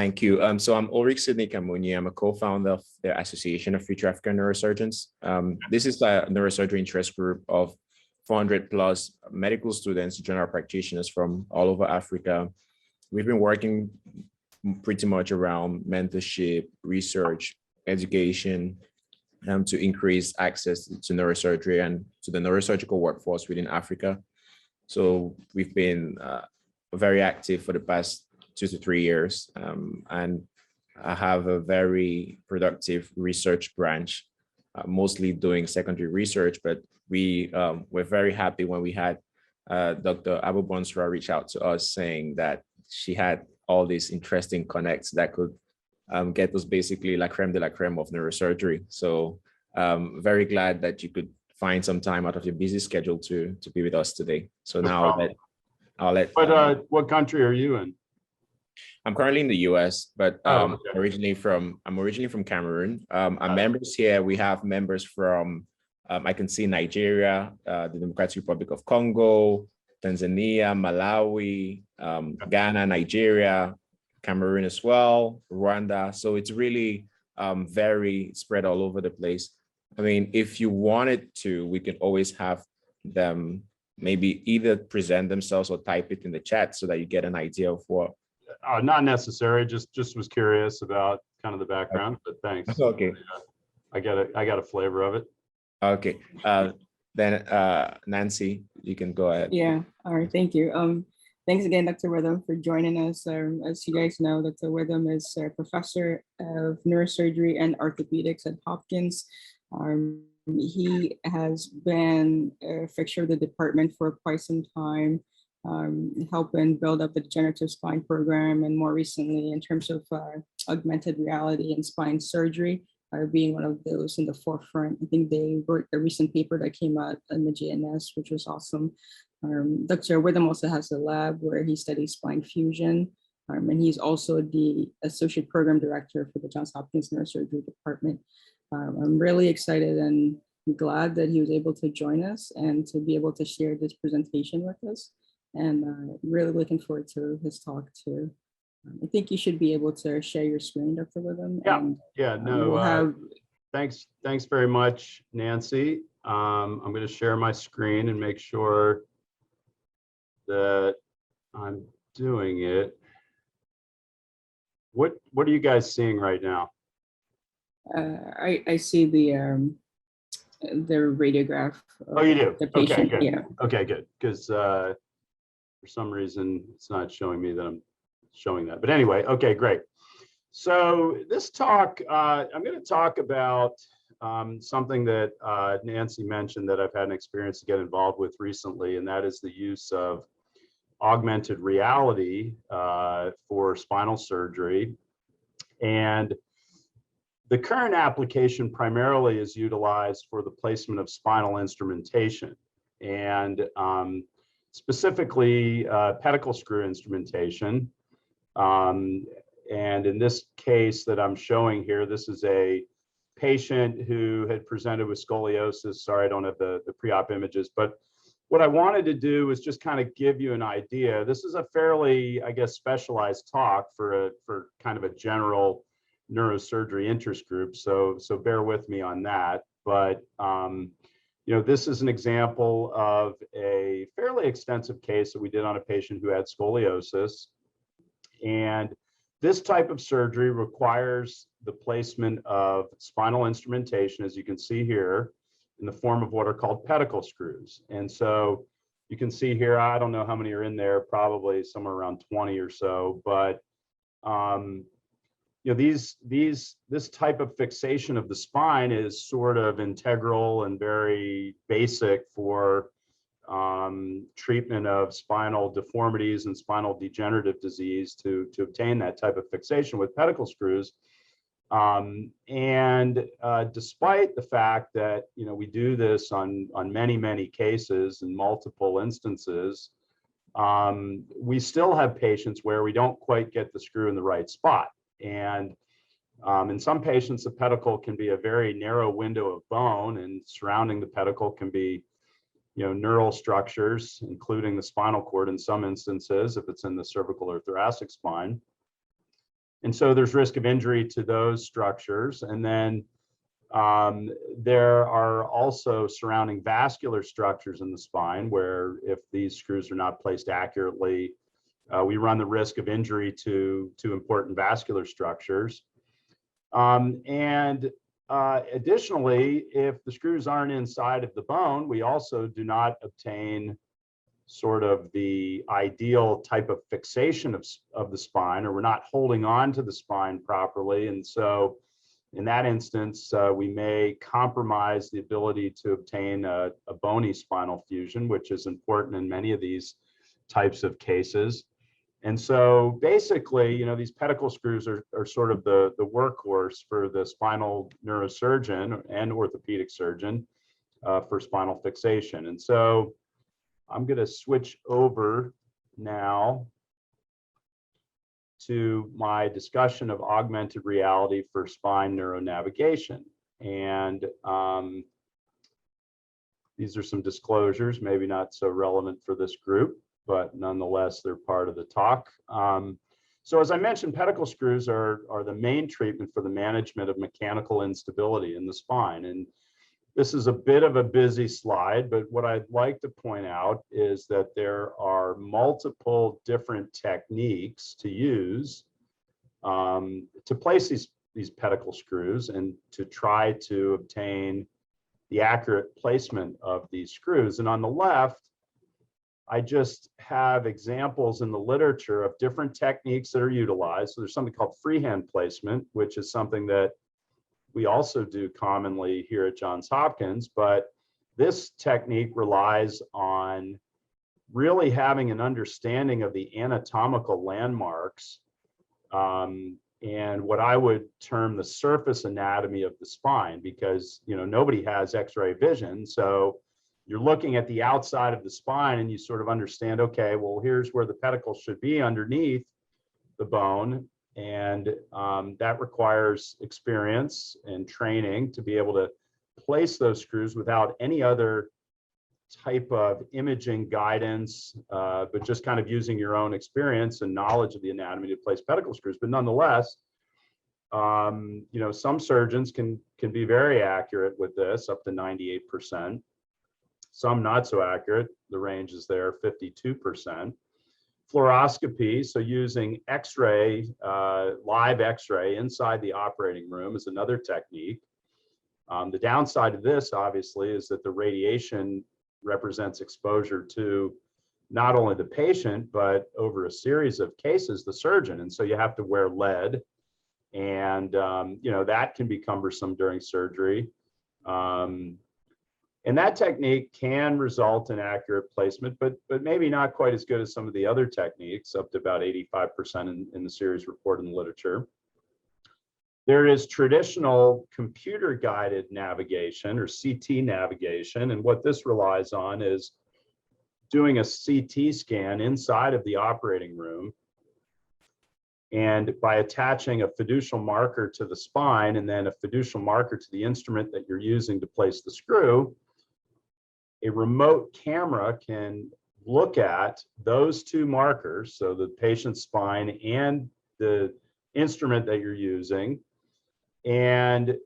Thank you. So I'm Ulrich Sidney Kamunyi. I'm a co-founder of the Association of Future African Neurosurgeons. This is a neurosurgery interest group of 400 plus medical students, general practitioners from all over Africa. We've been working pretty much around mentorship, research, education, to increase access to neurosurgery and to the neurosurgical workforce within Africa. So we've been very active for the past 2 to 3 years, and I have a very productive research branch, mostly doing secondary research, but we were very happy when we had Dr. Abu Bonsra reach out to us saying that she had all these interesting connects that could get us basically la creme de la creme of neurosurgery. So very glad that you could find some time out of your busy schedule to be with us today. So now I'll let. What country are you in? I'm currently in the US, but okay. I'm originally from Cameroon. Our members here, we have members from, I can see Nigeria, the Democratic Republic of Congo, Tanzania, Malawi, Ghana, Nigeria, Cameroon as well, Rwanda. So it's really very spread all over the place. I mean, if you wanted to, we could always have them maybe either present themselves or type it in the chat so that you get an idea of what. Not necessary. Just was curious about kind of the background, but thanks. Okay. I got a flavor of it. Okay. Then Nancy, you can go ahead. Yeah. All right. Thank you. Thanks again, Dr. Witham, for joining us. As you guys know, Dr. Witham is a professor of neurosurgery and orthopedics at Hopkins. He has been a fixture of the department for quite some time, helping build up the degenerative spine program, and more recently in terms of augmented reality and spine surgery, being one of those in the forefront. I think they wrote a recent paper that came out in the JNS, which was awesome. Dr. Witham also has a lab where he studies spine fusion, and he's also the associate program director for the Johns Hopkins Neurosurgery Department. I'm really excited and glad that he was able to join us and to be able to share this presentation with us. And really looking forward to his talk too. I think you should be able to share your screen, Dr. Witham. Thanks very much, Nancy. I'm going to share my screen and make sure that I'm doing it. What are you guys seeing right now? I see the radiograph. Oh, you do? The patient. Okay, good. Yeah. Okay, good. Because for some reason, it's not showing me that I'm showing that. But anyway, okay, great. So this talk, I'm going to talk about something that Nancy mentioned that I've had an experience to get involved with recently, and that is the use of augmented reality for spinal surgery. And the current application primarily is utilized for the placement of spinal instrumentation, and specifically pedicle screw instrumentation. And in this case that I'm showing here, this is a patient who had presented with scoliosis. Sorry, I don't have the pre-op images, but what I wanted to do was just kind of give you an idea. This is a fairly, I guess, specialized talk for kind of a general neurosurgery interest group. So bear with me on that. But you know, this is an example of a fairly extensive case that we did on a patient who had scoliosis. And this type of surgery requires the placement of spinal instrumentation, as you can see here, in the form of what are called pedicle screws. And so you can see here, I don't know how many are in there, probably somewhere around 20 or so, but you know, this type of fixation of the spine is sort of integral and very basic for treatment of spinal deformities and spinal degenerative disease to obtain that type of fixation with pedicle screws. Despite the fact that, you know, we do this on many cases in multiple instances, we still have patients where we don't quite get the screw in the right spot. And in some patients, the pedicle can be a very narrow window of bone, and surrounding the pedicle can be, you know, neural structures, including the spinal cord in some instances, if it's in the cervical or thoracic spine. And so there's risk of injury to those structures. And then there are also surrounding vascular structures in the spine where if these screws are not placed accurately, we run the risk of injury to important vascular structures. Additionally, if the screws aren't inside of the bone, we also do not obtain sort of the ideal type of fixation of the spine, or we're not holding on to the spine properly. And so in that instance, we may compromise the ability to obtain a bony spinal fusion, which is important in many of these types of cases. And so basically, you know, these pedicle screws are sort of the workhorse for the spinal neurosurgeon and orthopedic surgeon for spinal fixation. And so I'm going to switch over now to my discussion of augmented reality for spine neuronavigation. And these are some disclosures, maybe not so relevant for this group, but nonetheless, they're part of the talk. So as I mentioned, pedicle screws are the main treatment for the management of mechanical instability in the spine. And this is a bit of a busy slide, but what I'd like to point out is that there are multiple different techniques to use to place these pedicle screws and to try to obtain the accurate placement of these screws. And on the left, I just have examples in the literature of different techniques that are utilized. So there's something called freehand placement, which is something that we also do commonly here at Johns Hopkins, but this technique relies on really having an understanding of the anatomical landmarks and what I would term the surface anatomy of the spine, because nobody has X-ray vision. So you're looking at the outside of the spine and you sort of understand, okay, well, here's where the pedicle should be underneath the bone. And that requires experience and training to be able to place those screws without any other type of imaging guidance, but just kind of using your own experience and knowledge of the anatomy to place pedicle screws. But nonetheless, some surgeons can be very accurate with this, up to 98%. Some not so accurate. The range is there, 52%. Fluoroscopy, so using X-ray, live X-ray inside the operating room is another technique. The downside of this, obviously, is that the radiation represents exposure to not only the patient, but over a series of cases, the surgeon. And so you have to wear lead, and that can be cumbersome during surgery. And that technique can result in accurate placement, but maybe not quite as good as some of the other techniques, up to about 85% in the series report in the literature. There is traditional computer-guided navigation, or CT navigation, and what this relies on is doing a CT scan inside of the operating room, and by attaching a fiducial marker to the spine and then a fiducial marker to the instrument that you're using to place the screw, a remote camera can look at those two markers, so the patient's spine and the instrument that you're using, and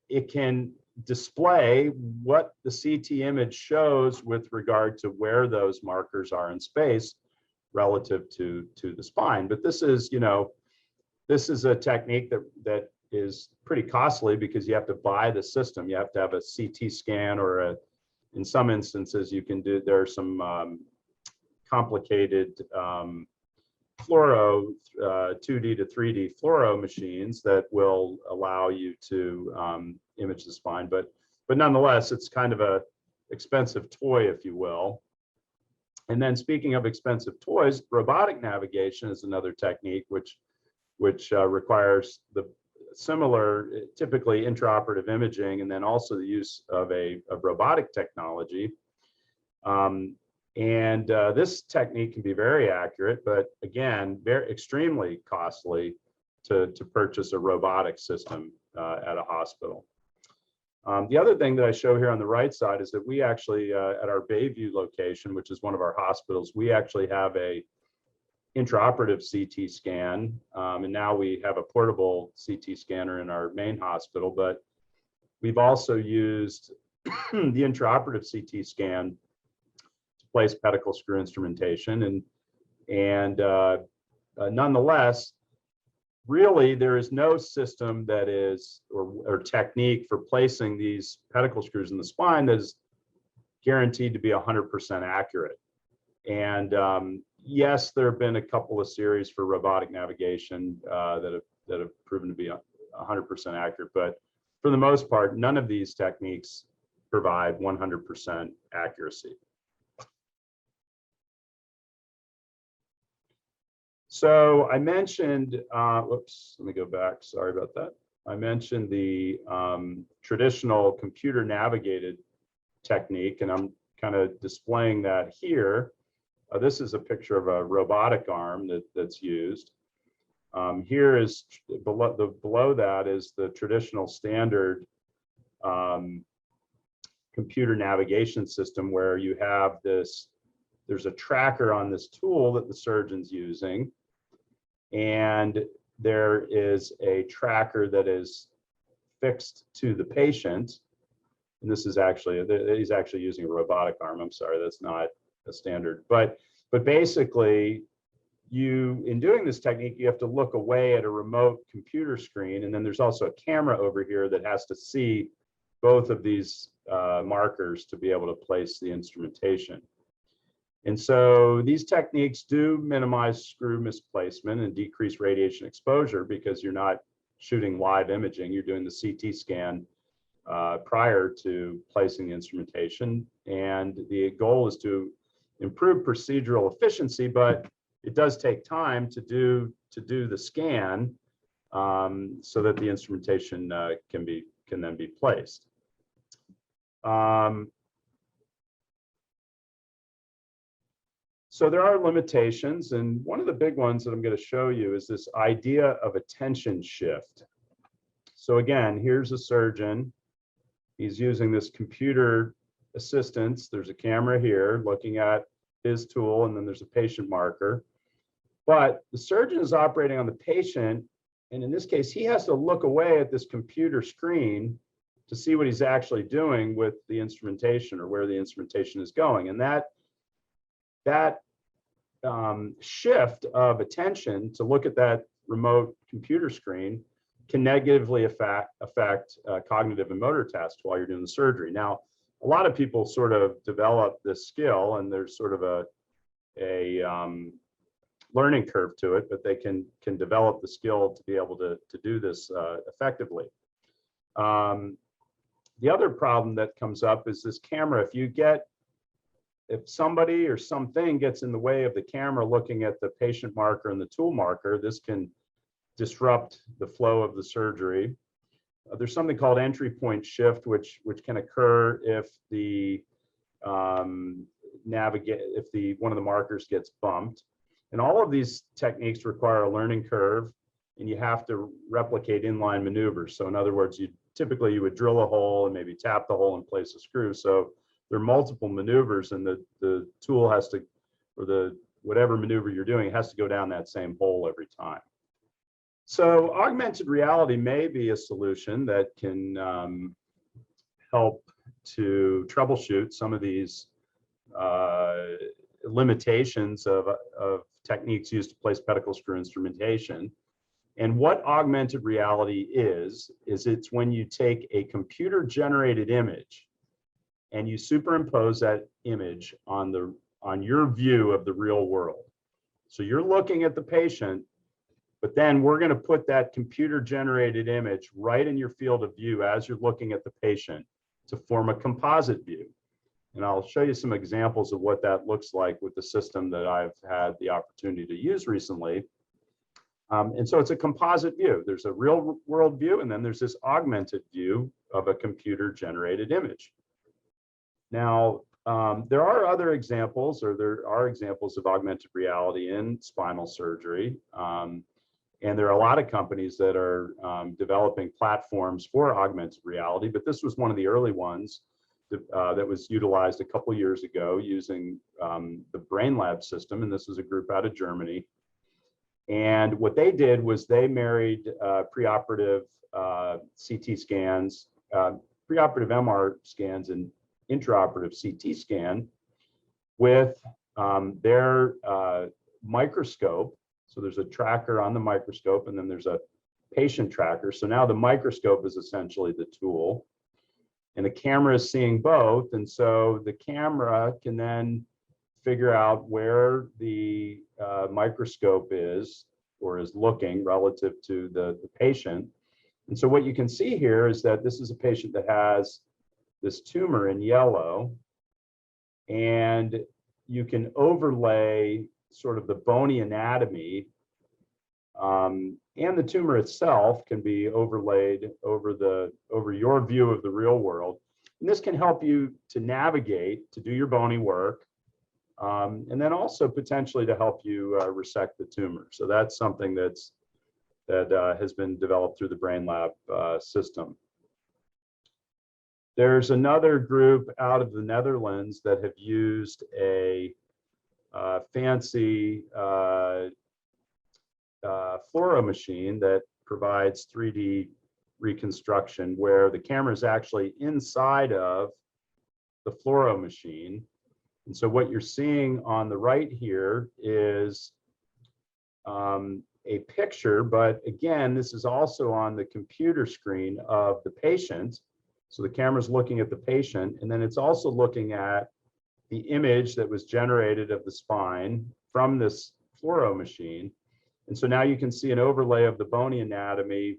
it can display what the CT image shows with regard to where those markers are in space relative to the spine. But this is a technique that is pretty costly because you have to buy the system. You have to have a CT scan, or in some instances, there are some complicated fluoro, 2D to 3D fluoro machines that will allow you to image the spine. But nonetheless, it's kind of a expensive toy, if you will. And then speaking of expensive toys, robotic navigation is another technique which requires the similar, typically intraoperative imaging, and then also the use of robotic technology. This technique can be very accurate, but again, extremely costly to purchase a robotic system at a hospital. The other thing that I show here on the right side is that we actually, at our Bayview location, which is one of our hospitals, we actually have a intraoperative CT scan, and now we have a portable CT scanner in our main hospital, but we've also used the intraoperative CT scan to place pedicle screw instrumentation, and nonetheless, really there is no system that is or technique for placing these pedicle screws in the spine that is guaranteed to be 100% accurate. And yes, there have been a couple of series for robotic navigation that have proven to be 100% accurate, but for the most part, none of these techniques provide 100% accuracy. So I mentioned, whoops, let me go back, sorry about that. I mentioned the traditional computer navigated technique, and I'm kind of displaying that here. This is a picture of a robotic arm that's used. Here is below that is the traditional standard computer navigation system where you have this, there's a tracker on this tool that the surgeon's using, and there is a tracker that is fixed to the patient. And this is actually, he's actually using a robotic arm. I'm sorry, that's not a standard. But basically, in doing this technique, you have to look away at a remote computer screen, and then there's also a camera over here that has to see both of these markers to be able to place the instrumentation. And so these techniques do minimize screw misplacement and decrease radiation exposure because you're not shooting live imaging, you're doing the CT scan prior to placing the instrumentation. And the goal is to improve procedural efficiency, but it does take time to do the scan so that the instrumentation can then be placed. So there are limitations, and one of the big ones that I'm going to show you is this idea of attention shift. So again, here's a surgeon. He's using this computer assistance. There's a camera here looking at his tool, and then there's a patient marker. But the surgeon is operating on the patient, and in this case, he has to look away at this computer screen to see what he's actually doing with the instrumentation or where the instrumentation is going. And that shift of attention to look at that remote computer screen can negatively affect cognitive and motor tasks while you're doing the surgery. Now, a lot of people sort of develop this skill, and there's sort of a learning curve to it, but they can develop the skill to be able to do this effectively. The other problem that comes up is this camera. If somebody or something gets in the way of the camera looking at the patient marker and the tool marker, this can disrupt the flow of the surgery. There's something called entry point shift, which can occur if one of the markers gets bumped. And all of these techniques require a learning curve, and you have to replicate inline maneuvers. So in other words, typically you would drill a hole and maybe tap the hole and place a screw. So there are multiple maneuvers, and the tool has to, or whatever maneuver you're doing, has to go down that same hole every time. So augmented reality may be a solution that can help to troubleshoot some of these limitations of techniques used to place pedicle screw instrumentation. And what augmented reality is it's when you take a computer generated image and you superimpose that image on your view of the real world. So you're looking at the patient, but then we're going to put that computer generated image right in your field of view as you're looking at the patient to form a composite view. And I'll show you some examples of what that looks like with the system that I've had the opportunity to use recently. And so it's a composite view. There's a real world view, and then there's this augmented view of a computer generated image. Now, there are other examples, or there are examples of augmented reality in spinal surgery. And there are a lot of companies that are developing platforms for augmented reality, but this was one of the early ones that was utilized a couple years ago using the BrainLab system. And this is a group out of Germany And what they did was they married preoperative CT scans, preoperative MR scans and intraoperative CT scan with their microscope. So there's a tracker on the microscope, and then there's a patient tracker. So now the microscope is essentially the tool, and the camera is seeing both. And so the camera can then figure out where the microscope is or is looking relative to the patient. And so what you can see here is that this is a patient that has this tumor in yellow, and you can overlay sort of the bony anatomy, and the tumor itself can be overlaid over your view of the real world. And this can help you to navigate, to do your bony work, and then also potentially to help you resect the tumor. So that's something that has been developed through the BrainLab system. There's another group out of the Netherlands that have used a fancy fluoro machine that provides 3D reconstruction, where the camera is actually inside of the fluoro machine. And so what you're seeing on the right here is a picture, but again, this is also on the computer screen of the patient. So the camera's looking at the patient, and then it's also looking at the image that was generated of the spine from this fluoro machine. And so now you can see an overlay of the bony anatomy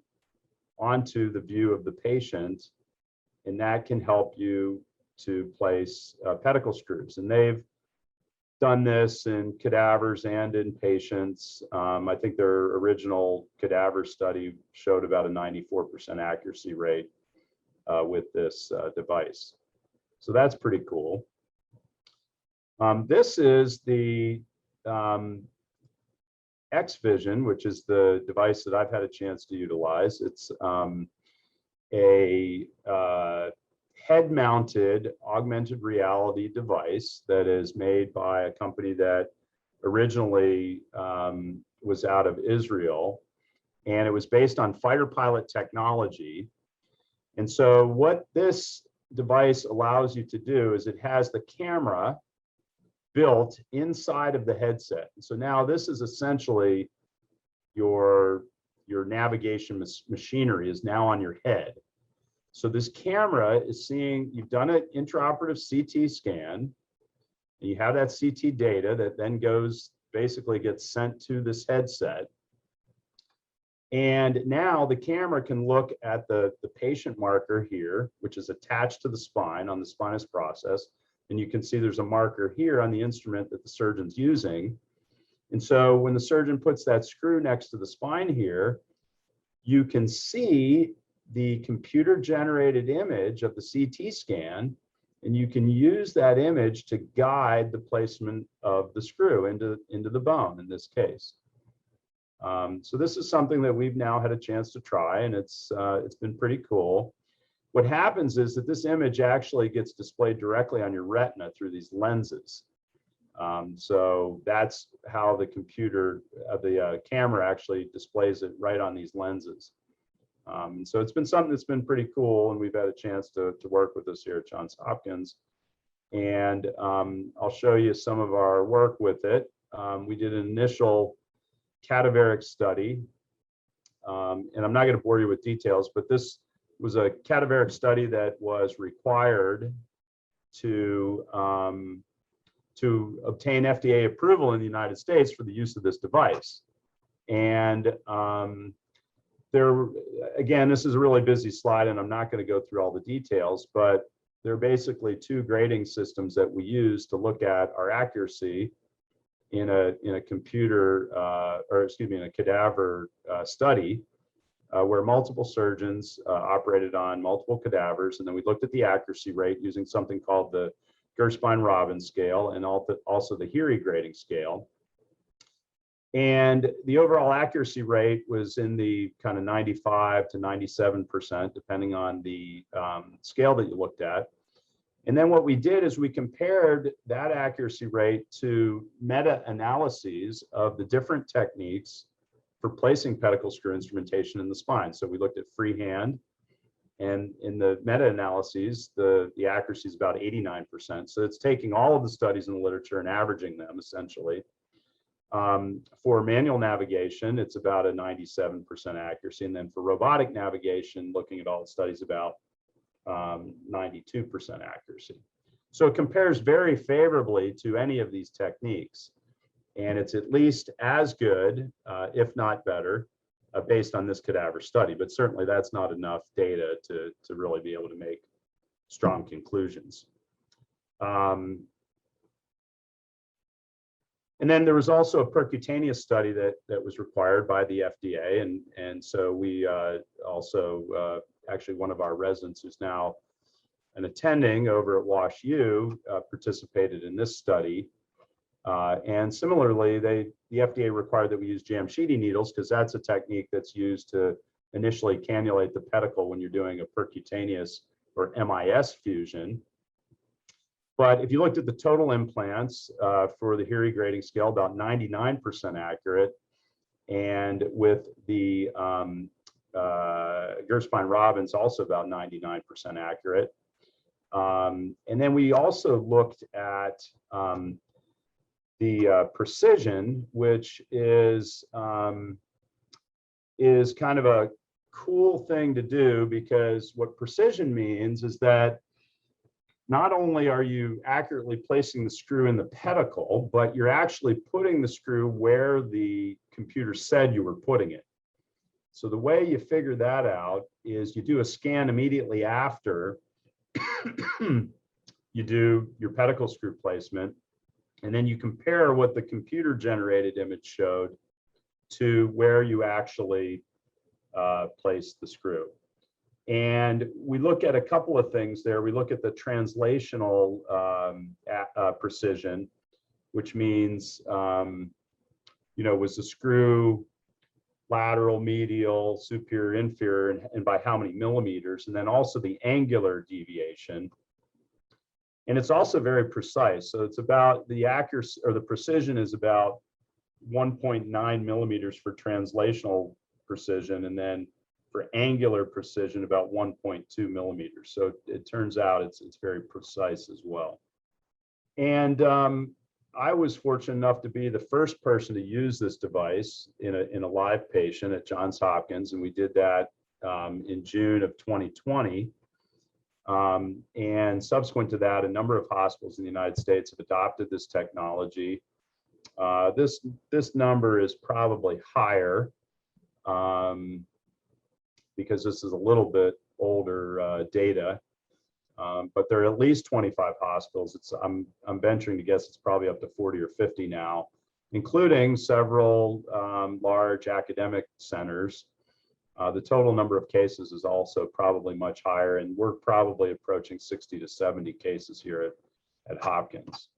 onto the view of the patient, and that can help you to place pedicle screws. And they've done this in cadavers and in patients. I think their original cadaver study showed about a 94% accuracy rate with this device. So that's pretty cool. This is the X-Vision, which is the device that I've had a chance to utilize. It's a head-mounted augmented reality device that is made by a company that originally was out of Israel, and it was based on fighter pilot technology. And so what this device allows you to do is it has the camera built inside of the headset. So now this is essentially your navigation machinery is now on your head. So this camera is seeing, you've done an intraoperative CT scan, and you have that CT data that then basically gets sent to this headset. And now the camera can look at the patient marker here, which is attached to the spine on the spinous process. And you can see there's a marker here on the instrument that the surgeon's using. And so when the surgeon puts that screw next to the spine here, you can see the computer generated image of the CT scan, and you can use that image to guide the placement of the screw into the bone in this case. So this is something that we've now had a chance to try, and it's been pretty cool. What happens is that this image actually gets displayed directly on your retina through these lenses. So that's how the camera actually displays it right on these lenses. So it's been something that's been pretty cool, and we've had a chance to work with this here at Johns Hopkins. And I'll show you some of our work with it. We did an initial cadaveric study, and I'm not going to bore you with details, but this was a cadaveric study that was required to obtain FDA approval in the United States for the use of this device. And again, this is a really busy slide, and I'm not going to go through all the details, but there are basically two grading systems that we use to look at our accuracy in a computer, in a cadaver study, where multiple surgeons operated on multiple cadavers, and then we looked at the accuracy rate using something called the Gerspine-Robbins scale and also the Heery grading scale. And the overall accuracy rate was in the kind of 95 to 97%, depending on the scale that you looked at. And then what we did is we compared that accuracy rate to meta-analyses of the different techniques for placing pedicle screw instrumentation in the spine. So we looked at freehand, and in the meta-analyses, the accuracy is about 89%. So it's taking all of the studies in the literature and averaging them essentially. For manual navigation, it's about a 97% accuracy. And then for robotic navigation, looking at all the studies, about 92% accuracy. So it compares very favorably to any of these techniques. And it's at least as good, if not better, based on this cadaver study. But certainly that's not enough data to really be able to make strong conclusions. And then there was also a percutaneous study that was required by the FDA. And so we also, actually one of our residents who's now an attending over at Wash U participated in this study. And similarly, the FDA required that we use Jamshidi needles because that's a technique that's used to initially cannulate the pedicle when you're doing a percutaneous or MIS fusion. But if you looked at the total implants for the Heery grading scale, about 99% accurate. And with the Gerspine-Robbins, also about 99% accurate. And then we also looked at the precision, which is kind of a cool thing to do, because what precision means is that not only are you accurately placing the screw in the pedicle, but you're actually putting the screw where the computer said you were putting it. So the way you figure that out is you do a scan immediately after you do your pedicle screw placement, and then you compare what the computer generated image showed to where you actually placed the screw. And we look at a couple of things there. We look at the translational precision, which means, was the screw lateral, medial, superior, inferior, and by how many millimeters, and then also the angular deviation. And it's also very precise. So it's about the accuracy, or the precision is about 1.9 millimeters for translational precision, and then for angular precision about 1.2 millimeters. So it turns out it's very precise as well. And I was fortunate enough to be the first person to use this device in a live patient at Johns Hopkins, and we did that in June of 2020. And subsequent to that, a number of hospitals in the United States have adopted this technology. This number is probably higher, because this is a little bit older data, but there are at least 25 hospitals. I'm venturing to guess it's probably up to 40 or 50 now, including several large academic centers. The total number of cases is also probably much higher, and we're probably approaching 60 to 70 cases here at Hopkins.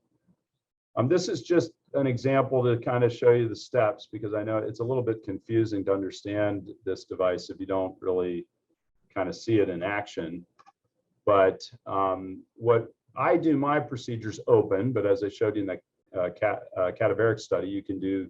This is just an example to kind of show you the steps, because I know it's a little bit confusing to understand this device if you don't really kind of see it in action. But what I do, my procedure's open, but as I showed you in the cadaveric study, you can do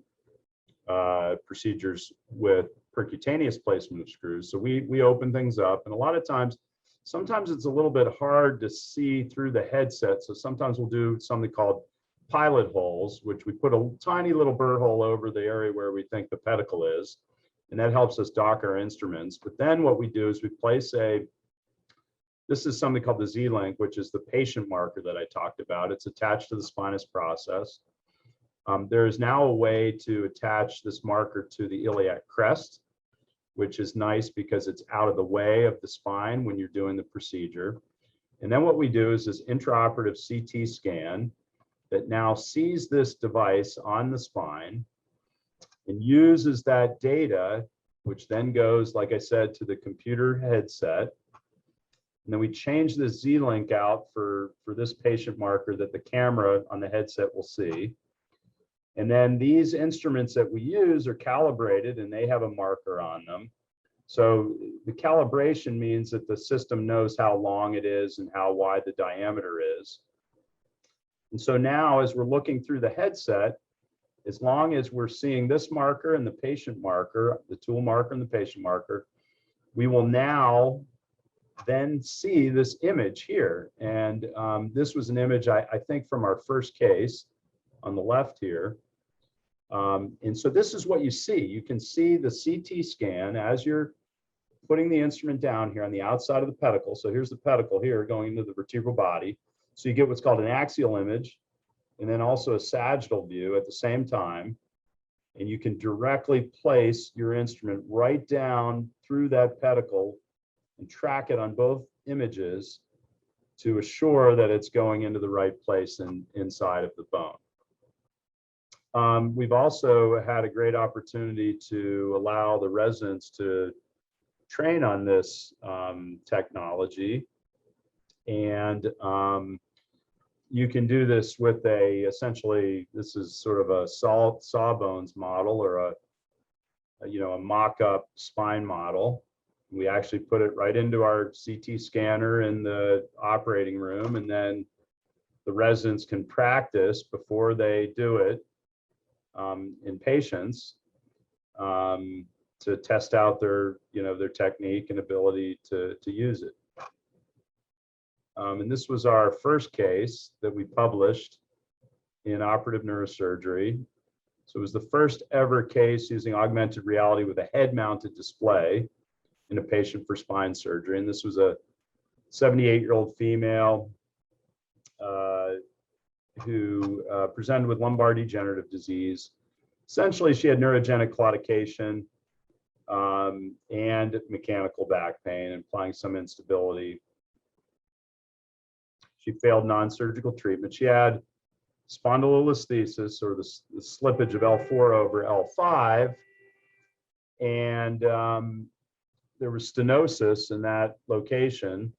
procedures with percutaneous placement of screws. So we open things up, and a lot of times, sometimes it's a little bit hard to see through the headset. So sometimes we'll do something called pilot holes, which we put a tiny little burr hole over the area where we think the pedicle is, and that helps us dock our instruments. But then what we do is we place this is something called the Z-Link, which is the patient marker that I talked about. It's attached to the spinous process. There is now a way to attach this marker to the iliac crest, which is nice because it's out of the way of the spine when you're doing the procedure. And then what we do is this intraoperative CT scan that now sees this device on the spine and uses that data, which then goes, like I said, to the computer headset. And then we change the Z-Link out for this patient marker that the camera on the headset will see. And then these instruments that we use are calibrated, and they have a marker on them. So the calibration means that the system knows how long it is and how wide the diameter is. And so now, as we're looking through the headset, as long as we're seeing this marker and the patient marker, the tool marker and the patient marker, we will now then see this image here. And this was an image, I think, from our first case on the left here. And so this is what you see. You can see the CT scan as you're putting the instrument down here on the outside of the pedicle. So here's the pedicle here going into the vertebral body. So you get what's called an axial image, and then also a sagittal view at the same time. And you can directly place your instrument right down through that pedicle and track it on both images to assure that it's going into the right place and inside of the bone. We've also had a great opportunity to allow the residents to train on this technology. And you can do this with essentially, this is sort of a sawbones model or a mock-up spine model. We actually put it right into our CT scanner in the operating room, and then the residents can practice before they do it in patients to test out their technique and ability to use it. And this was our first case that we published in operative neurosurgery. So it was the first ever case using augmented reality with a head-mounted display in a patient for spine surgery. And this was a 78-year-old female who presented with lumbar degenerative disease. Essentially, she had neurogenic claudication and mechanical back pain, implying some instability. She failed non-surgical treatment. She had spondylolisthesis, or the slippage of L4 over L5, and there was stenosis in that location.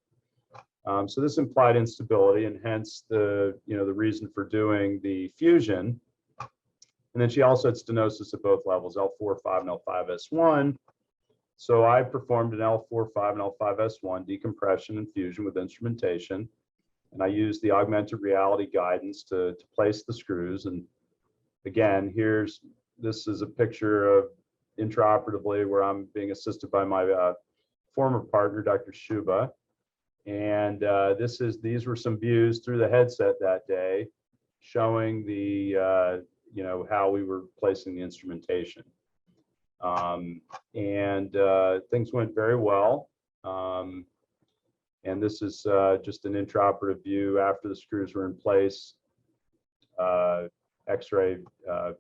So this implied instability, and hence the reason for doing the fusion. And then she also had stenosis at both levels, L4-5 and L5-S1. So I performed an L4-5 and L5-S1 decompression and fusion with instrumentation. And I used the augmented reality guidance to place the screws. And again, this is a picture of intraoperatively where I'm being assisted by my former partner, Dr. Shuba. And these were some views through the headset that day, showing the how we were placing the instrumentation. Things went very well. And this is just an intraoperative view after the screws were in place, X-ray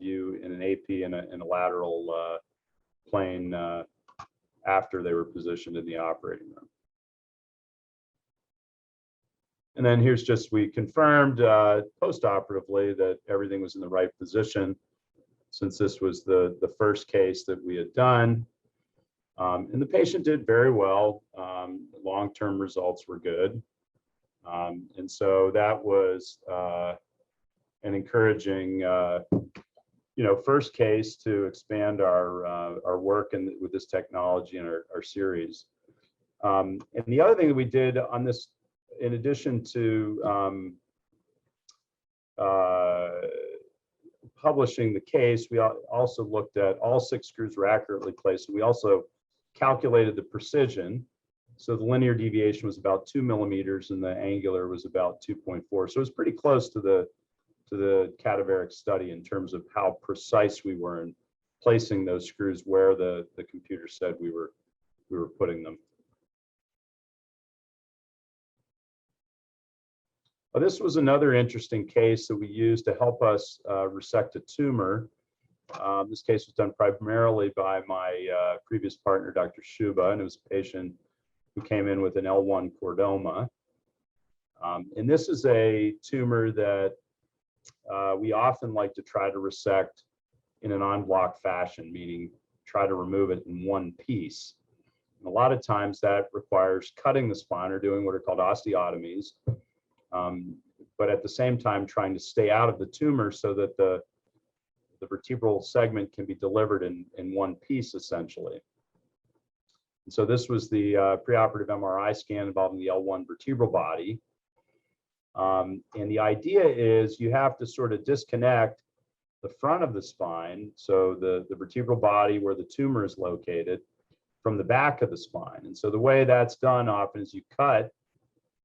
view in an AP and a lateral plane after they were positioned in the operating room. And then here's just, we confirmed post-operatively that everything was in the right position, since this was the first case that we had done. And the patient did very well. Long-term results were good. And so that was an encouraging, first case to expand our work with this technology in our series. And the other thing that we did on this, in addition to publishing the case, we also looked at all 6 screws were accurately placed. We also calculated the precision. So the linear deviation was about 2 millimeters and the angular was about 2.4. So it was pretty close to the cadaveric study in terms of how precise we were in placing those screws where the computer said we were putting them. This was another interesting case that we used to help us resect a tumor. This case was done primarily by my previous partner, Dr. Shuba, and it was a patient who came in with an L1 chordoma. And this is a tumor that we often like to try to resect in an en bloc fashion, meaning try to remove it in one piece. And a lot of times that requires cutting the spine or doing what are called osteotomies, but at the same time trying to stay out of the tumor so that the vertebral segment can be delivered in one piece, essentially. And so this was the preoperative MRI scan involving the L1 vertebral body. And the idea is you have to sort of disconnect the front of the spine, so the vertebral body where the tumor is located, from the back of the spine. And so the way that's done often is you cut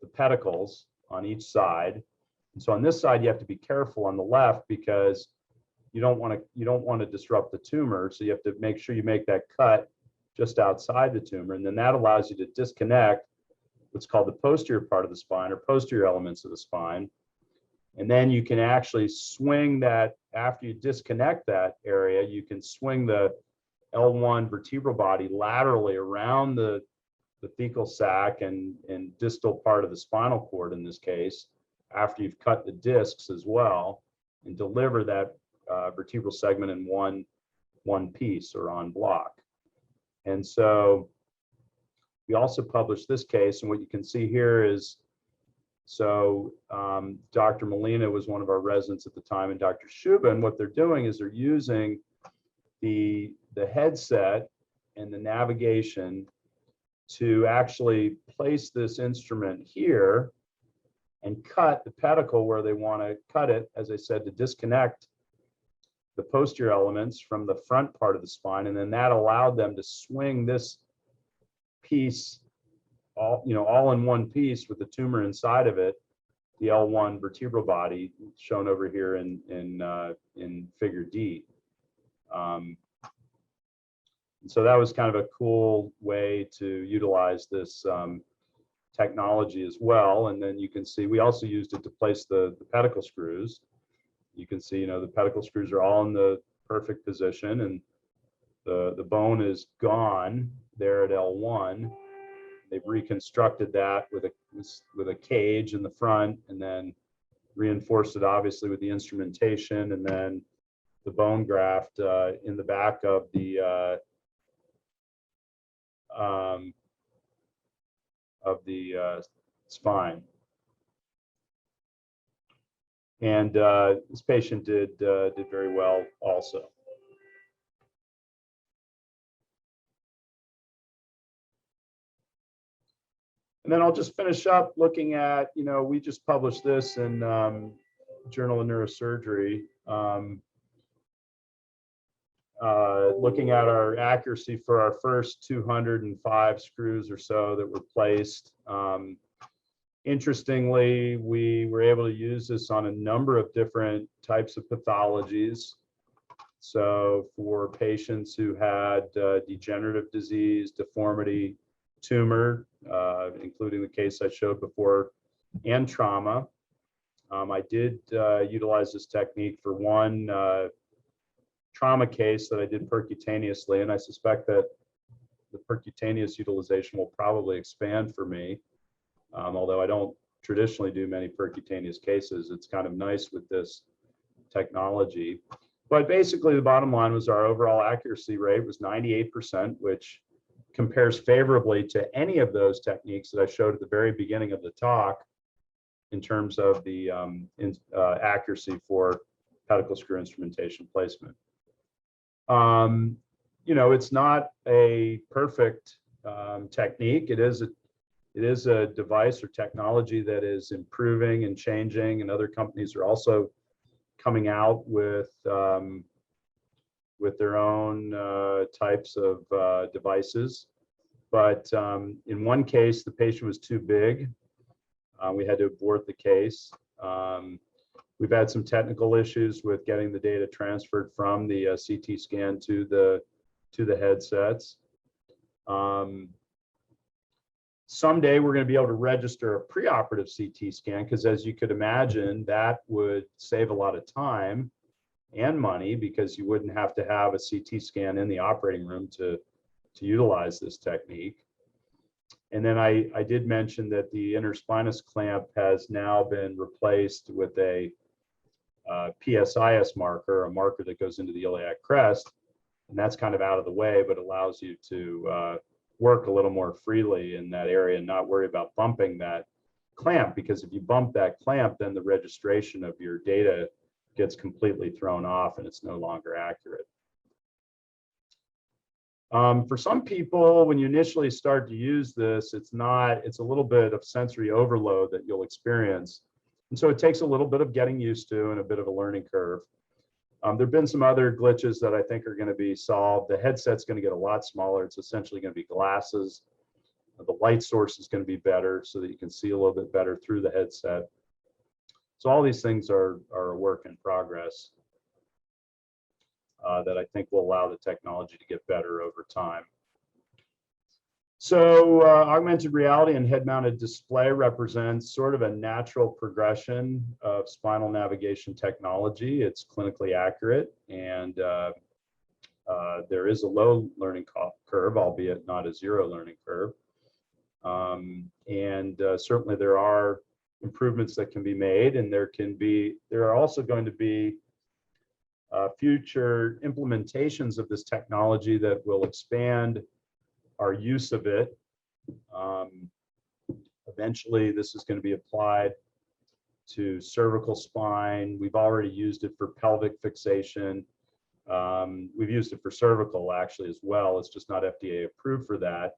the pedicles on each side. And so on this side, you have to be careful on the left because you don't want to disrupt the tumor. So you have to make sure you make that cut just outside the tumor. And then that allows you to disconnect what's called the posterior part of the spine or posterior elements of the spine. And then you can actually swing that, after you disconnect that area, you can swing the L1 vertebral body laterally around the thecal sac and distal part of the spinal cord in this case, after you've cut the discs as well, and deliver that vertebral segment in one piece or on block. And so we also published this case, and what you can see here is, so Dr. Molina was one of our residents at the time, and Dr. Shuba, and what they're doing is they're using the headset and the navigation to actually place this instrument here and cut the pedicle where they want to cut it, as I said, to disconnect the posterior elements from the front part of the spine. And then that allowed them to swing this piece all in one piece with the tumor inside of it, the L1 vertebral body shown over here in figure D. And so that was kind of a cool way to utilize this technology as well. And then you can see we also used it to place the pedicle screws. You can see, the pedicle screws are all in the perfect position, and the bone is gone there at L1. They've reconstructed that with a cage in the front, and then reinforced it obviously with the instrumentation, and then the bone graft in the back of the spine. And this patient did very well also. And then I'll just finish up looking at, we just published this in Journal of Neurosurgery, looking at our accuracy for our first 205 screws or so that were placed. Interestingly, we were able to use this on a number of different types of pathologies. So for patients who had degenerative disease, deformity, tumor, including the case I showed before, and trauma. I did utilize this technique for one trauma case that I did percutaneously, and I suspect that the percutaneous utilization will probably expand for me. Although I don't traditionally do many percutaneous cases, it's kind of nice with this technology. But basically the bottom line was our overall accuracy rate was 98%, which compares favorably to any of those techniques that I showed at the very beginning of the talk in terms of the accuracy for pedicle screw instrumentation placement. It's not a perfect technique. It is a device or technology that is improving and changing, and other companies are also coming out with their own types of devices. But in one case, the patient was too big. We had to abort the case. We've had some technical issues with getting the data transferred from the CT scan to the headsets. Someday we're going to be able to register a preoperative CT scan, because as you could imagine, that would save a lot of time and money, because you wouldn't have to have a CT scan in the operating room to utilize this technique. And then I did mention that the interspinous clamp has now been replaced with a PSIS marker, a marker that goes into the iliac crest, and that's kind of out of the way, but allows you to work a little more freely in that area and not worry about bumping that clamp, because if you bump that clamp, then the registration of your data gets completely thrown off and it's no longer accurate. For some people, when you initially start to use this, it's a little bit of sensory overload that you'll experience. And so it takes a little bit of getting used to and a bit of a learning curve. There've been some other glitches that I think are going to be solved. The headset's going to get a lot smaller. It's essentially going to be glasses. The light source is going to be better so that you can see a little bit better through the headset. So all these things are a work in progress that I think will allow the technology to get better over time. So augmented reality and head-mounted display represents sort of a natural progression of spinal navigation technology. It's clinically accurate, and there is a low learning curve, albeit not a zero learning curve. Certainly there are improvements that can be made, and there are also going to be future implementations of this technology that will expand our use of it. Eventually, this is going to be applied to cervical spine. We've already used it for pelvic fixation. We've used it for cervical actually as well. It's just not FDA approved for that.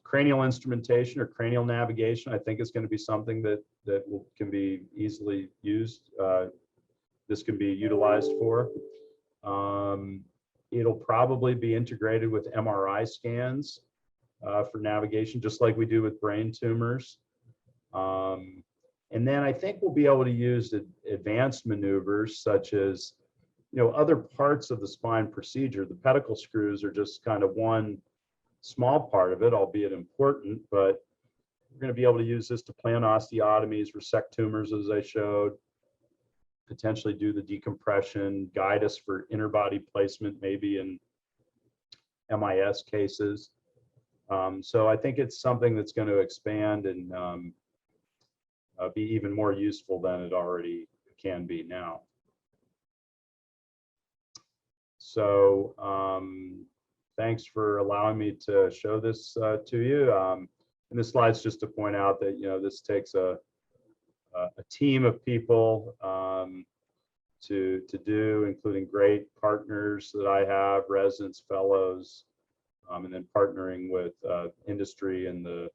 Cranial instrumentation or cranial navigation, I think is going to be something that can be easily used. This can be utilized for. It'll probably be integrated with MRI scans for navigation, just like we do with brain tumors. And then I think we'll be able to use advanced maneuvers such as, other parts of the spine procedure. The pedicle screws are just kind of one small part of it, albeit important, but we're going to be able to use this to plan osteotomies, resect tumors, as I showed, potentially do the decompression, guide us for inner body placement, maybe in MIS cases. So I think it's something that's going to expand and be even more useful than it already can be now. So thanks for allowing me to show this to you. And this slide's just to point out that, this takes a team of people to do, including great partners that I have, residents, fellows, and then partnering with industry and the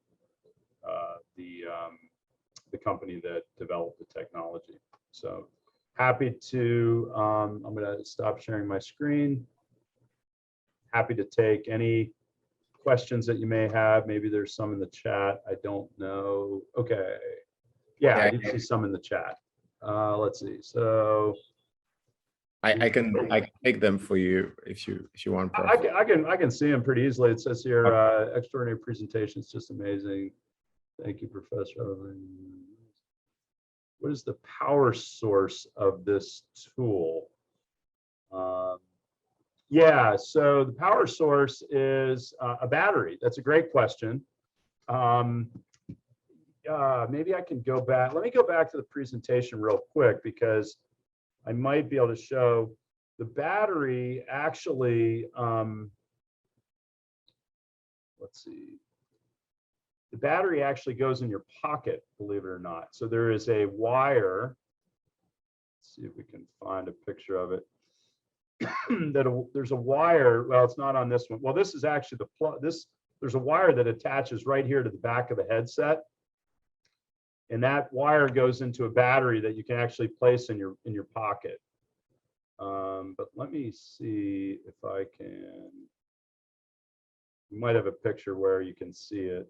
company that developed the technology. So happy to, I'm going to stop sharing my screen. Happy to take any questions that you may have. Maybe there's some in the chat. I don't know. Okay. Yeah, I did see some in the chat. Let's see. So I can take them for you if you want. I can see them pretty easily. It says here, extraordinary presentation. It's just amazing. Thank you, Professor. What is the power source of this tool? Yeah, so the power source is a battery. That's a great question. Maybe I can go back. Let me go back to the presentation real quick because I might be able to show the battery actually, let's see. The battery actually goes in your pocket, believe it or not. So there is a wire. Let's see if we can find a picture of it. There's a wire. Well, it's not on this one. Well, this is actually there's a wire that attaches right here to the back of the headset. And that wire goes into a battery that you can actually place in your pocket. But let me see if I can. You might have a picture where you can see it.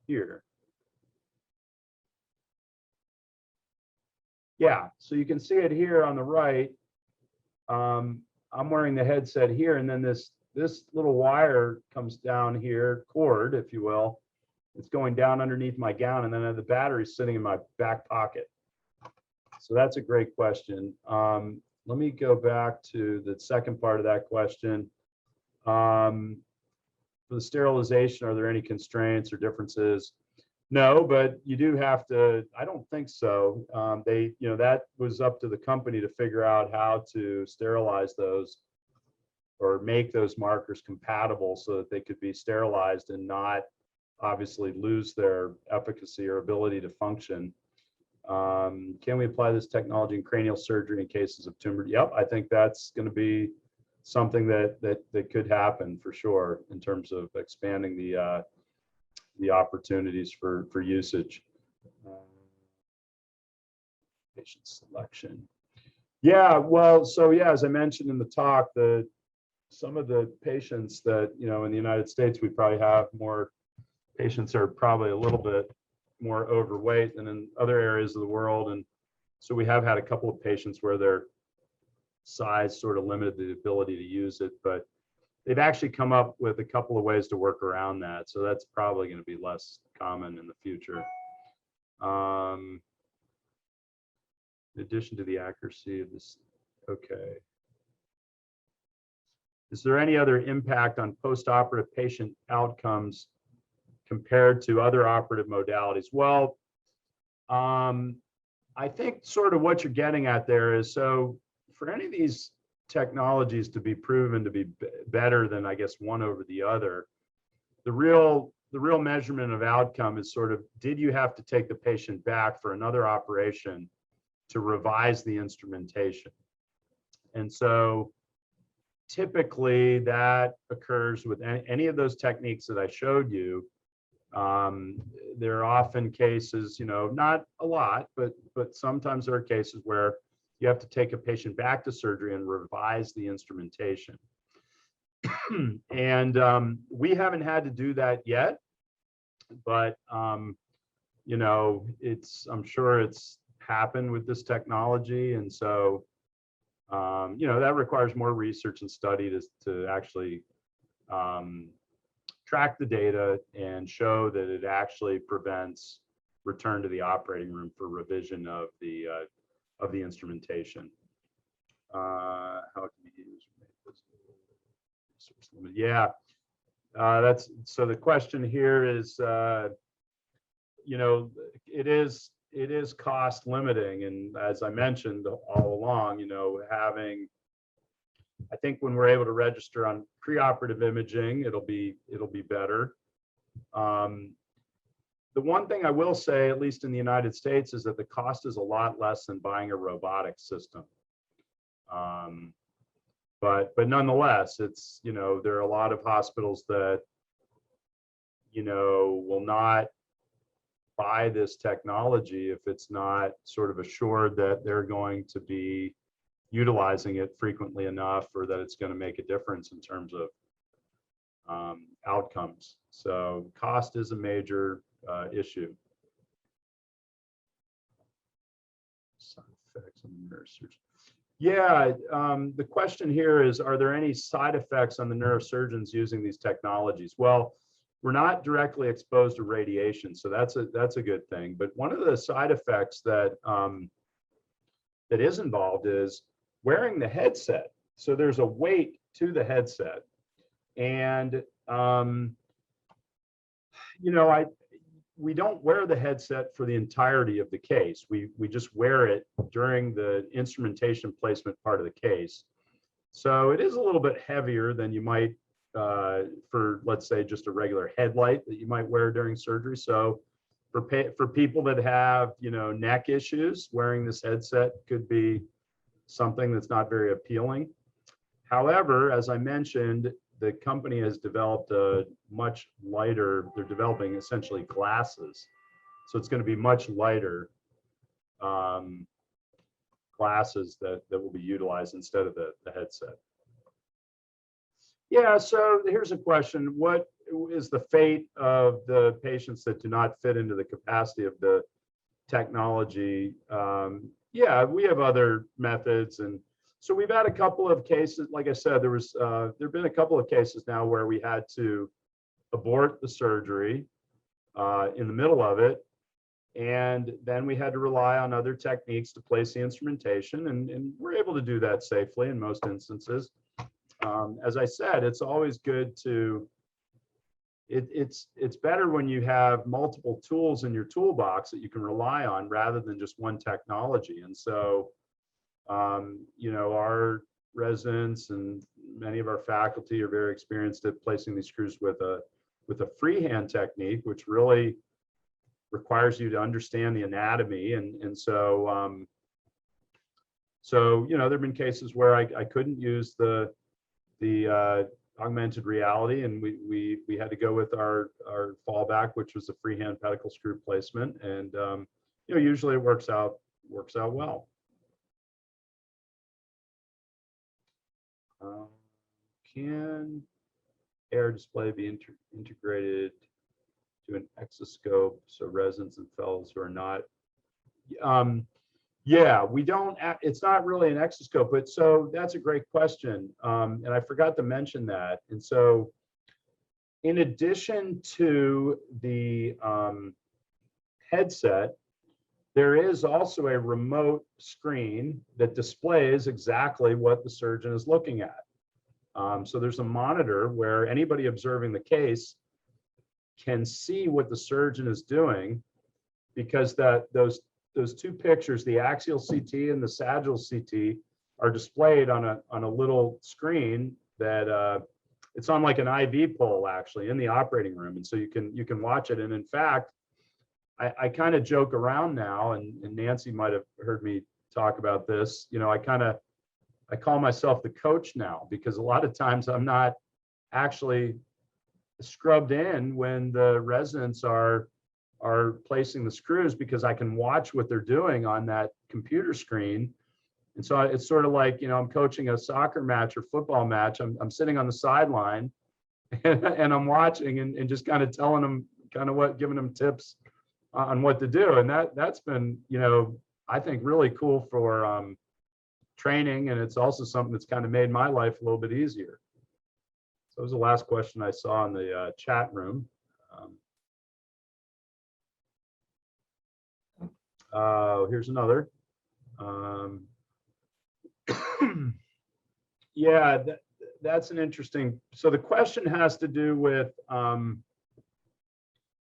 Here. Yeah, so you can see it here on the right. I'm wearing the headset here, and then this little wire comes down here, cord, if you will. It's going down underneath my gown, and then the battery's sitting in my back pocket. So that's a great question. Let me go back to the second part of that question. For the sterilization, are there any constraints or differences? No, but you do have to. I don't think so. That was up to the company to figure out how to sterilize those or make those markers compatible so that they could be sterilized and not obviously lose their efficacy or ability to function. Can we apply this technology in cranial surgery in cases of tumor? Yep, I think that's going to be something that could happen for sure in terms of expanding the opportunities for usage. patient selection. Yeah, well, so yeah, as I mentioned in the talk, some of the patients that, you know, in the United States, we probably have more patients are probably a little bit more overweight than in other areas of the world. And so we have had a couple of patients where their size sort of limited the ability to use it, but they've actually come up with a couple of ways to work around that. So that's probably going to be less common in the future. In addition to the accuracy of this, okay. Is there any other impact on post-operative patient outcomes compared to other operative modalities? Well, I think sort of what you're getting at there is, so for any of these technologies to be proven to be better than, I guess, one over the other, the real measurement of outcome is sort of, did you have to take the patient back for another operation to revise the instrumentation? And so typically that occurs with any of those techniques that I showed you. There are often cases, you know, not a lot, but sometimes there are cases where you have to take a patient back to surgery and revise the instrumentation. And we haven't had to do that yet, but you know, I'm sure it's happened with this technology, and so you know, that requires more research and study to actually track the data and show that it actually prevents return to the operating room for revision of the instrumentation. How can you use resource limit? Yeah, that's, so the question here is, you know, it is cost limiting, and as I mentioned all along, you know, I think when we're able to register on preoperative imaging, it'll be better. The one thing I will say, at least in the United States, is that the cost is a lot less than buying a robotic system. But nonetheless, it's, you know, there are a lot of hospitals that, you know, will not buy this technology if it's not sort of assured that they're going to be utilizing it frequently enough, or that it's going to make a difference in terms of outcomes. So cost is a major issue. Side effects on the neurosurgeon. Yeah, the question here is, are there any side effects on the neurosurgeons using these technologies? Well, we're not directly exposed to radiation, so that's a good thing. But one of the side effects that that is involved is wearing the headset. So there's a weight to the headset, and you know, we don't wear the headset for the entirety of the case. We just wear it during the instrumentation placement part of the case. So it is a little bit heavier than you might for, let's say, just a regular headlight that you might wear during surgery. So for people that have, you know, neck issues, wearing this headset could be something that's not very appealing. However, as I mentioned, the company has developed a much lighter, they're developing essentially glasses. So it's going to be much lighter glasses that will be utilized instead of the headset. Yeah, so here's a question. What is the fate of the patients that do not fit into the capacity of the technology? Yeah, we have other methods, and so we've had a couple of cases. Like I said, there've been a couple of cases now where we had to abort the surgery in the middle of it, and then we had to rely on other techniques to place the instrumentation, and we're able to do that safely in most instances. As I said, it's always good to, it's better when you have multiple tools in your toolbox that you can rely on rather than just one technology. And so, you know, our residents and many of our faculty are very experienced at placing these screws with a freehand technique, which really requires you to understand the anatomy. And so, you know, there've been cases where I couldn't use the augmented reality, and we had to go with our fallback, which was a freehand pedicle screw placement. And you know, usually it works out works out well. Can air display be integrated to an exoscope so residents and fellows who are not? Yeah, we don't, it's not really an exoscope, but so that's a great question. And I forgot to mention that. And so in addition to the headset, there is also a remote screen that displays exactly what the surgeon is looking at. So there's a monitor where anybody observing the case can see what the surgeon is doing, because those two pictures, the axial CT and the sagittal CT, are displayed on a little screen that it's on like an IV pole actually in the operating room, and so you can watch it. And in fact, I kind of joke around now, and Nancy might have heard me talk about this. You know, I call myself the coach now, because a lot of times I'm not actually scrubbed in when the residents are placing the screws, because I can watch what they're doing on that computer screen. And so it's sort of like, you know, I'm coaching a soccer match or football match. I'm sitting on the sideline and I'm watching and just kind of telling them giving them tips on what to do. And that's been, you know, I think really cool for training. And it's also something that's kind of made my life a little bit easier. So that was the last question I saw in the chat room. Here's another. Yeah, that's an interesting. So the question has to do with, you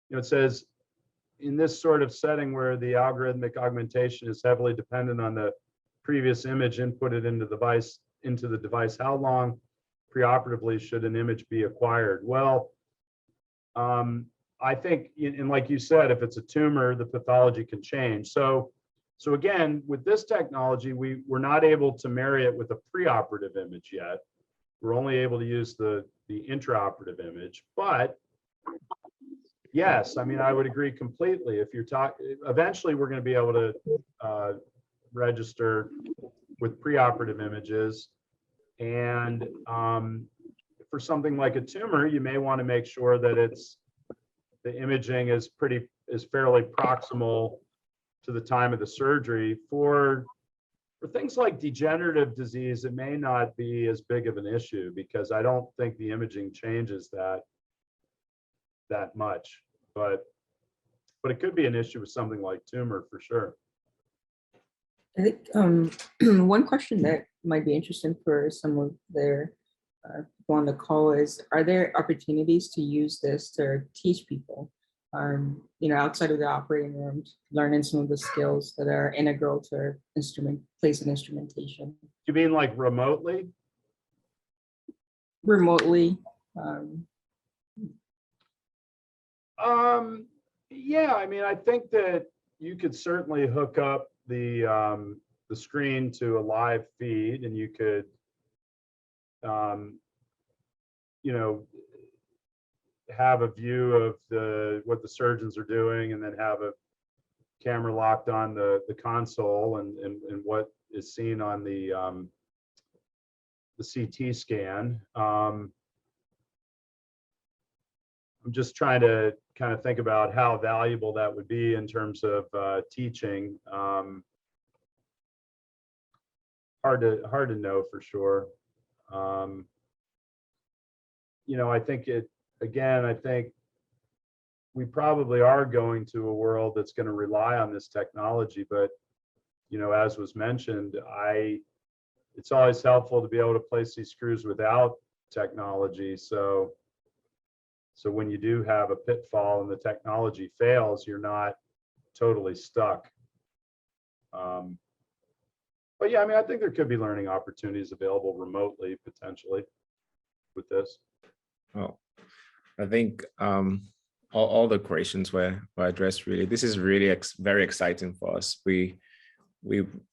know, it says, in this sort of setting where the algorithmic augmentation is heavily dependent on the previous image inputted into the device, how long preoperatively should an image be acquired? Well, I think, and like you said, if it's a tumor, the pathology can change. So again, with this technology, we're not able to marry it with a preoperative image yet. We're only able to use the intraoperative image. But yes, I mean, I would agree completely. If you're talking, eventually we're going to be able to register with preoperative images. And for something like a tumor, you may want to make sure that the imaging is fairly proximal to the time of the surgery. For things like degenerative disease, it may not be as big of an issue, because I don't think the imaging changes that much. But it could be an issue with something like tumor for sure. I think one question that might be interesting for some of their people on the call is, are there opportunities to use this to teach people, you know, outside of the operating room, learning some of the skills that are integral to place and instrumentation? You mean like remotely? Remotely. Yeah, I mean, I think that you could certainly hook up the screen to a live feed, and you could, you know, have a view of what the surgeons are doing, and then have a camera locked on the console and what is seen on the CT scan. I'm just trying to kind of think about how valuable that would be in terms of teaching. Hard to know for sure. You know, I think I think we probably are going to a world that's going to rely on this technology, but, you know, as was mentioned, it's always helpful to be able to place these screws without technology. So when you do have a pitfall and the technology fails, you're not totally stuck. But yeah, I mean, I think there could be learning opportunities available remotely, potentially, with this. Oh, I think all the questions were addressed. Really, this is really very exciting for us.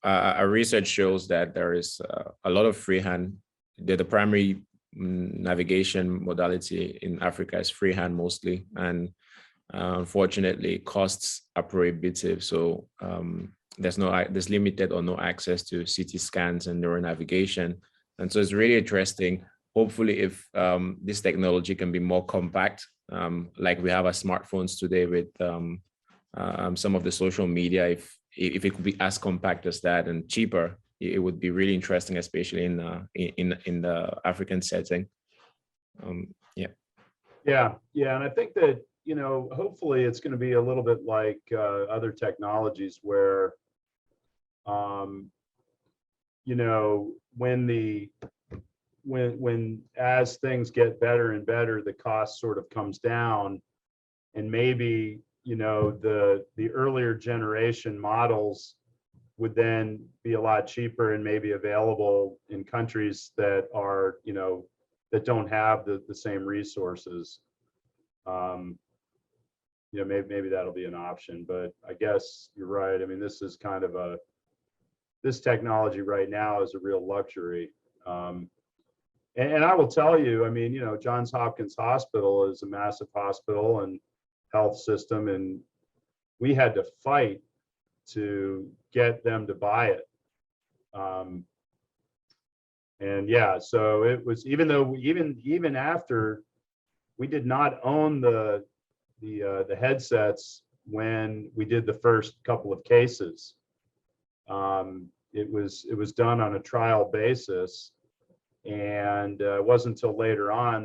Our research shows that there is a lot of freehand. The primary navigation modality in Africa is freehand mostly, and unfortunately, costs are prohibitive. So there's limited or no access to CT scans and neuronavigation. And so it's really interesting. Hopefully, if this technology can be more compact, like we have our smartphones today with some of the social media, if it could be as compact as that and cheaper, it would be really interesting, especially in the African setting. Yeah, and I think that, you know, hopefully it's going to be a little bit like other technologies where, you know, when as things get better and better, the cost sort of comes down, and maybe, you know, the earlier generation models would then be a lot cheaper and maybe available in countries that are, you know, that don't have the same resources. You know, maybe that'll be an option, but I guess you're right. I mean, this is kind of this technology right now is a real luxury. And I will tell you, I mean, you know, Johns Hopkins Hospital is a massive hospital and health system, and we had to fight to get them to buy it. And yeah, so it was, even though even after we did not own the headsets when we did the first couple of cases, it was done on a trial basis, and it wasn't until later on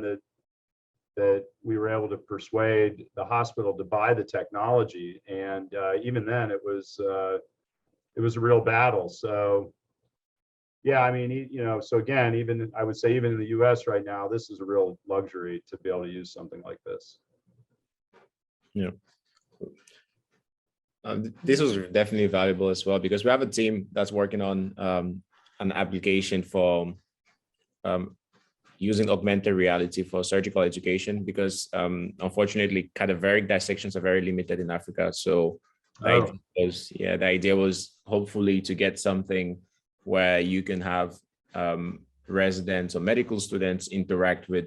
that we were able to persuade the hospital to buy the technology, and even then it was a real battle. So yeah, I mean, you know, so again, even I would say even in the US right now, this is a real luxury to be able to use something like this. Yeah. This was definitely valuable as well, because we have a team that's working on an application for using augmented reality for surgical education, because unfortunately cadaveric dissections are very limited in Africa. So the idea was hopefully to get something where you can have residents or medical students interact with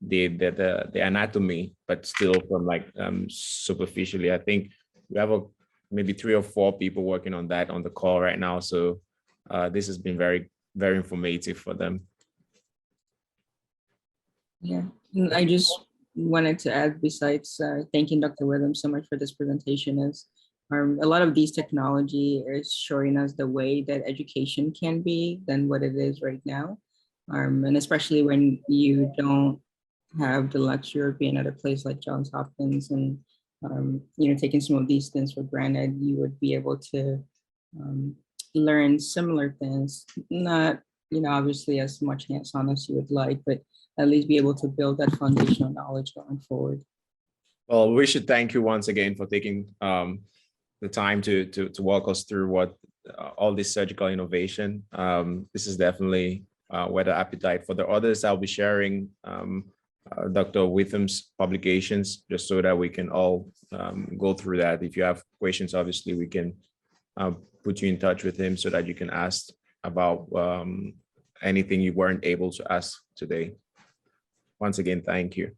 the anatomy, but still from like superficially. I think we have maybe 3 or 4 people working on that on the call right now. So this has been very, very informative for them. Yeah, and I just wanted to add, besides thanking Dr. Witham so much for this presentation, is a lot of these technology is showing us the way that education can be than what it is right now. And especially when you don't have the luxury of being at a place like Johns Hopkins and, you know, taking some of these things for granted, you would be able to learn similar things, not, you know, obviously as much hands-on as you would like, but at least be able to build that foundational knowledge going forward. Well, we should thank you once again for taking the time to walk us through what all this surgical innovation. This is definitely whet the appetite for the others. I'll be sharing Dr. Witham's publications just so that we can all go through that. If you have questions, obviously we can put you in touch with him so that you can ask about anything you weren't able to ask today. Once again, thank you.